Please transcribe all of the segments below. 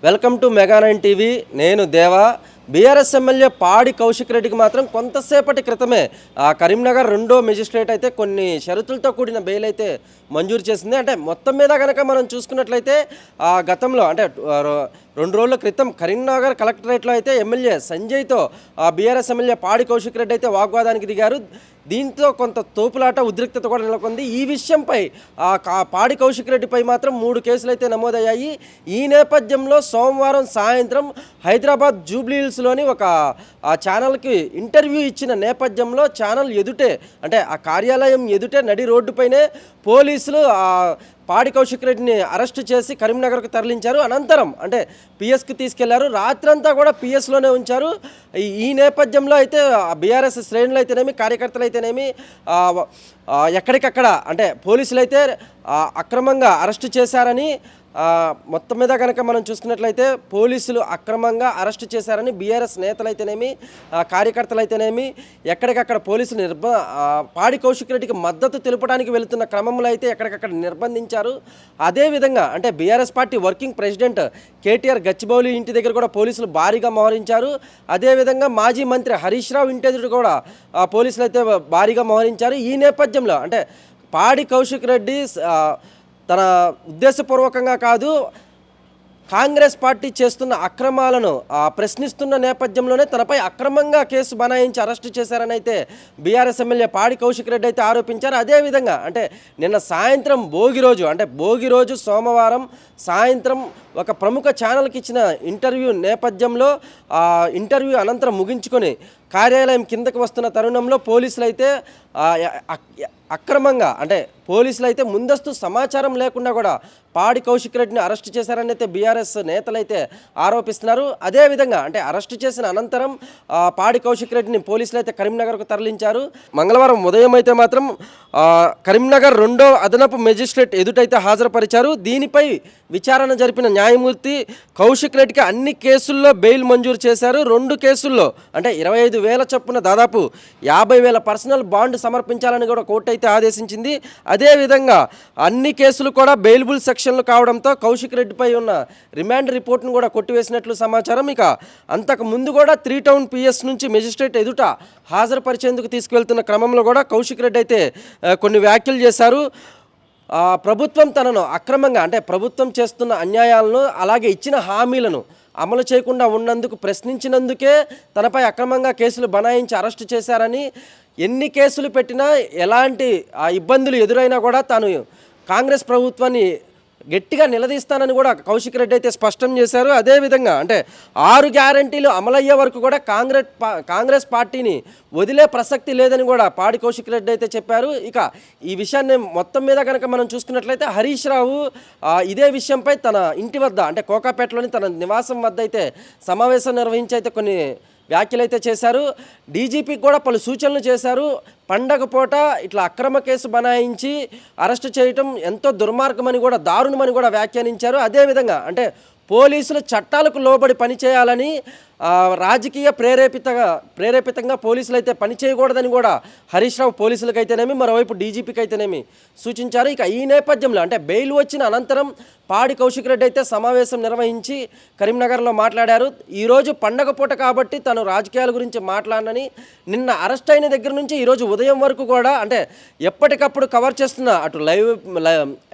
Welcome to మెగా9 TV. నేను దేవా. BRS MLA పాడి కౌశిక్ రెడ్డికి మాత్రం కొంతసేపటి క్రితమే కరీంనగర్ రెండో మెజిస్ట్రేట్ అయితే కొన్ని షరతులతో కూడిన బెయిల్ అయితే మంజూరు చేసింది. అంటే మొత్తం మీద కనుక మనం చూసుకున్నట్లయితే గతంలో అంటే 2 రోజుల క్రితం కరీంనగర్ కలెక్టరేట్లో అయితే ఎమ్మెల్యే సంజయ్తో బీఆర్ఎస్ ఎమ్మెల్యే పాడి కౌశిక్ రెడ్డి అయితే వాగ్వాదానికి దిగారు. దీంతో కొంత తోపులాట ఉద్రిక్తత కూడా నెలకొంది. ఈ విషయంపై పాడి కౌశిక్ రెడ్డిపై మాత్రం 3 కేసులు అయితే నమోదయ్యాయి. ఈ నేపథ్యంలో సోమవారం సాయంత్రం హైదరాబాద్ జూబ్లీ హిల్స్లోని ఒక ఛానల్కి ఇంటర్వ్యూ ఇచ్చిన నేపథ్యంలో ఛానల్ ఎదుటే అంటే ఆ కార్యాలయం ఎదుటే నడి రోడ్డుపైనే పోలీసులు పాడి కౌశిక్ రెడ్డిని అరెస్టు చేసి కరీంనగర్కు తరలించారు. అనంతరం అంటే పిఎస్కి తీసుకెళ్లారు. రాత్రంతా కూడా పిఎస్లోనే ఉంచారు. ఈ నేపథ్యంలో అయితే బీఆర్ఎస్ శ్రేణులు అయితేనేమి కార్యకర్తలు అయితేనేమి ఎక్కడికక్కడ అంటే పోలీసులు అయితే అక్రమంగా అరెస్టు చేశారని మొత్తం మీద కనుక మనం చూసుకున్నట్లయితే పోలీసులు అక్రమంగా అరెస్టు చేశారని బీఆర్ఎస్ నేతలు అయితేనేమి కార్యకర్తలు అయితేనేమి ఎక్కడికక్కడ పోలీసులు పాడి కౌశిక్ రెడ్డికి మద్దతు తెలుపడానికి వెళుతున్న క్రమంలో అయితే ఎక్కడికక్కడ నిర్బంధించారు. అదేవిధంగా అంటే BRS party working president KTR Gachibowli ఇంటి దగ్గర కూడా పోలీసులు భారీగా మోహరించారు. అదేవిధంగా మాజీ మంత్రి హరీష్ రావు ఇంటి ఎదుట కూడా పోలీసులు అయితే భారీగా మోహరించారు. ఈ నేపథ్యంలో అంటే పాడి కౌశిక్ రెడ్డి తన ఉద్దేశపూర్వకంగా కాదు, కాంగ్రెస్ పార్టీ చేస్తున్న అక్రమాలను ప్రశ్నిస్తున్న నేపథ్యంలోనే తనపై అక్రమంగా కేసు బనాయించి అరెస్టు చేశారని అయితే బీఆర్ఎస్ ఎమ్మెల్యే పాడి కౌశిక్ రెడ్డి అయితే ఆరోపించారు. అదేవిధంగా అంటే నిన్న సాయంత్రం భోగి రోజు సోమవారం సాయంత్రం ఒక ప్రముఖ ఛానల్కి ఇచ్చిన ఇంటర్వ్యూ నేపథ్యంలో ఇంటర్వ్యూ అనంతరం ముగించుకొని కార్యాలయం కిందకి వస్తున్న తరుణంలో పోలీసులు అయితే అక్రమంగా అంటే పోలీసులు అయితే ముందస్తు సమాచారం లేకుండా కూడా పాడి కౌశిక్ రెడ్డిని అరెస్టు చేశారని అయితే బీఆర్ఎస్ నేతలు అయితే ఆరోపిస్తున్నారు. అదేవిధంగా అంటే అరెస్టు చేసిన అనంతరం పాడి కౌశిక్ రెడ్డిని పోలీసులు అయితే కరీంనగర్కు తరలించారు. మంగళవారం ఉదయం అయితే మాత్రం కరీంనగర్ రెండో అదనపు మెజిస్ట్రేట్ ఎదుటైతే హాజరుపరిచారు. దీనిపై విచారణ జరిపిన న్యాయమూర్తి కౌశిక్ రెడ్డికి అన్ని కేసుల్లో బెయిల్ మంజూరు చేశారు. 2 కేసుల్లో అంటే 25,000 చొప్పున దాదాపు 50,000 పర్సనల్ బాండ్ సమర్పించాలని కూడా కోర్టు అయితే ఆదేశించింది. అదేవిధంగా అన్ని కేసులు కూడా బెయిలబుల్ సెక్షన్లు కావడంతో కౌశిక్ రెడ్డిపై ఉన్న రిమాండ్ రిపోర్ట్ను కూడా కొట్టివేసినట్లు సమాచారం. ఇక అంతకు ముందు కూడా 3 టౌన్ పిఎస్ నుంచి మెజిస్ట్రేట్ ఎదుట హాజరుపరిచేందుకు తీసుకువెళ్తున్న క్రమంలో కూడా కౌశిక్ రెడ్డి అయితే కొన్ని వ్యాఖ్యలు చేశారు. ప్రభుత్వం తనను అక్రమంగా అంటే ప్రభుత్వం చేస్తున్న అన్యాయాలను అలాగే ఇచ్చిన హామీలను అమలు చేయకుండా ఉన్నందుకు ప్రశ్నించినందుకే తనపై అక్రమంగా కేసులు బనాయించి అరెస్టు చేశారని, ఎన్ని కేసులు పెట్టినా ఎలాంటి ఇబ్బందులు ఎదురైనా కూడా తాను కాంగ్రెస్ ప్రభుత్వాన్ని గట్టిగా నిలదీస్తానని కూడా కౌశిక్ రెడ్డి అయితే స్పష్టం చేశారు. అదేవిధంగా అంటే 6 గ్యారంటీలు అమలయ్యే వరకు కూడా కాంగ్రెస్ పార్టీని వదిలే ప్రసక్తి లేదని కూడా పాడి కౌశిక్ రెడ్డి అయితే చెప్పారు. ఇక ఈ విషయాన్ని మొత్తం మీద కనుక మనం చూసుకున్నట్లయితే హరీష్ రావు ఇదే విషయంపై తన ఇంటి వద్ద అంటే కోకాపేటలోని తన నివాసం వద్ద అయితే సమావేశం నిర్వహించి అయితే కొన్ని వ్యాఖ్యలు అయితే చేశారు. డీజీపీకి కూడా పలు సూచనలు చేశారు. పండగ పూట ఇట్లా అక్రమ కేసు బనాయించి అరెస్టు చేయటం ఎంతో దుర్మార్గమని కూడా దారుణమని కూడా వ్యాఖ్యానించారు. అదేవిధంగా అంటే పోలీసులు చట్టాలకు లోబడి పనిచేయాలని రాజకీయ ప్రేరేపితంగా పోలీసులు అయితే పనిచేయకూడదని కూడా హరీష్ రావు పోలీసులకు అయితేనేమి మరోవైపు డీజీపీకి అయితేనేమి సూచించారు. ఇక ఈ నేపథ్యంలో అంటే బెయిల్ వచ్చిన అనంతరం పాడి కౌశిక్ రెడ్డి అయితే సమావేశం నిర్వహించి కరీంనగర్లో మాట్లాడారు. ఈరోజు పండగ పూట కాబట్టి తను రాజకీయాల గురించి మాట్లాడనని, నిన్న అరెస్ట్ అయిన దగ్గర నుంచి ఈరోజు ఉదయం వరకు కూడా అంటే ఎప్పటికప్పుడు కవర్ చేస్తున్న అటు లైవ్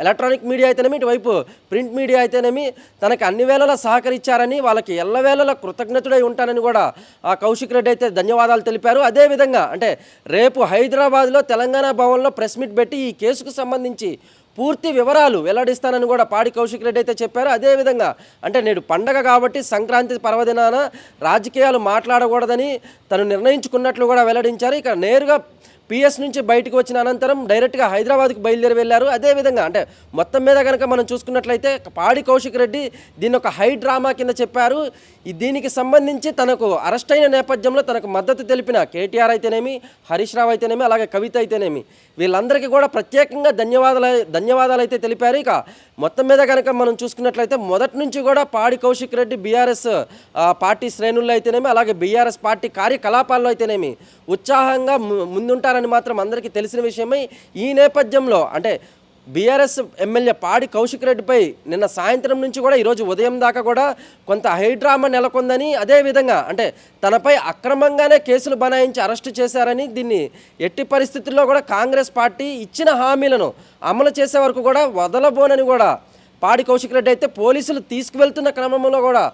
ఎలక్ట్రానిక్ మీడియా అయితేనేమి ఇటువైపు ప్రింట్ మీడియా అయితేనేమి తనకి అన్ని వేళలా సహకరించారని, వాళ్ళకి ఎల్లవేళలా కృతజ్ఞతుడై ఉంటానని కూడా కౌశిక్ రెడ్డి అయితే ధన్యవాదాలు తెలిపారు. అదేవిధంగా అంటే రేపు హైదరాబాద్లో తెలంగాణ భవన్లో ప్రెస్ మీట్ పెట్టి ఈ కేసుకు సంబంధించి పూర్తి వివరాలు వెల్లడిస్తానని కూడా పాడి కౌశిక్ రెడ్డి అయితే చెప్పారు. అదేవిధంగా అంటే నేడు పండగ కాబట్టి సంక్రాంతి పర్వదినాన రాజకీయాలు మాట్లాడకూడదని తను నిర్ణయించుకున్నట్లు కూడా వెల్లడించారు. ఇక నేరుగా పిఎస్ నుంచి బయటకు వచ్చిన అనంతరం డైరెక్ట్గా హైదరాబాద్కు బయలుదేరి వెళ్ళారు. అదేవిధంగా అంటే మొత్తం మీద కనుక మనం చూసుకున్నట్లయితే పాడి కౌశిక్ రెడ్డి దీన్ని ఒక హై డ్రామా కింద చెప్పారు. దీనికి సంబంధించి తనకు అరెస్ట్ అయిన నేపథ్యంలో తనకు మద్దతు తెలిపిన కేటీఆర్ అయితేనేమి, హరీష్ రావు అయితేనేమి, అలాగే కవిత అయితేనేమి వీళ్ళందరికీ కూడా ప్రత్యేకంగా ధన్యవాదాలు అయితే తెలిపారు. ఇక మొత్తం మీద కనుక మనం చూసుకున్నట్లయితే మొదటి నుంచి కూడా పాడి కౌశిక్ రెడ్డి బీఆర్ఎస్ పార్టీ శ్రేణుల్లో అయితేనేమి అలాగే బీఆర్ఎస్ పార్టీ కార్యకలాపాల్లో అయితేనేమి ఉత్సాహంగా ముందుంటారని మాత్రం అందరికీ తెలిసిన విషయమై ఈ నేపథ్యంలో అంటే బీఆర్ఎస్ ఎమ్మెల్యే పాడి కౌశిక్ రెడ్డిపై నిన్న సాయంత్రం నుంచి కూడా ఈరోజు ఉదయం దాకా కూడా కొంత హైడ్రామా నెలకొందని, అదేవిధంగా అంటే తనపై అక్రమంగానే కేసులు బనాయించి అరెస్టు చేశారని, దీన్ని ఎట్టి పరిస్థితుల్లో కూడా కాంగ్రెస్ పార్టీ ఇచ్చిన హామీలను అమలు చేసే వరకు కూడా వదలబోనని కూడా పాడి కౌశిక్ రెడ్డి అయితే పోలీసులు తీసుకువెళ్తున్న క్రమంలో కూడా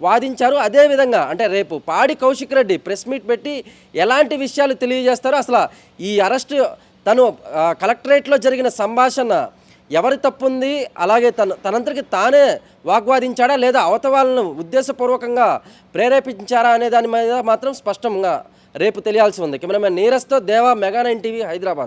వాదించారు. అదేవిధంగా అంటే రేపు పాడి కౌశిక్ రెడ్డి ప్రెస్ మీట్ పెట్టి ఎలాంటి విషయాలు తెలియజేస్తారో, అసలు ఈ అరెస్టు తను కలెక్టరేట్లో జరిగిన సంభాషణ ఎవరి తప్పుంది, అలాగే తనంతటికి తానే వాగ్వాదించాడా లేదా అవతవాళ్ళను ఉద్దేశపూర్వకంగా ప్రేరేపించారా అనే దాని మీద మాత్రం స్పష్టంగా రేపు తెలియాల్సి ఉంది. కెమెరామెన్ నీరజ్తో దేవా, మెగా 9 టీవీ, హైదరాబాద్.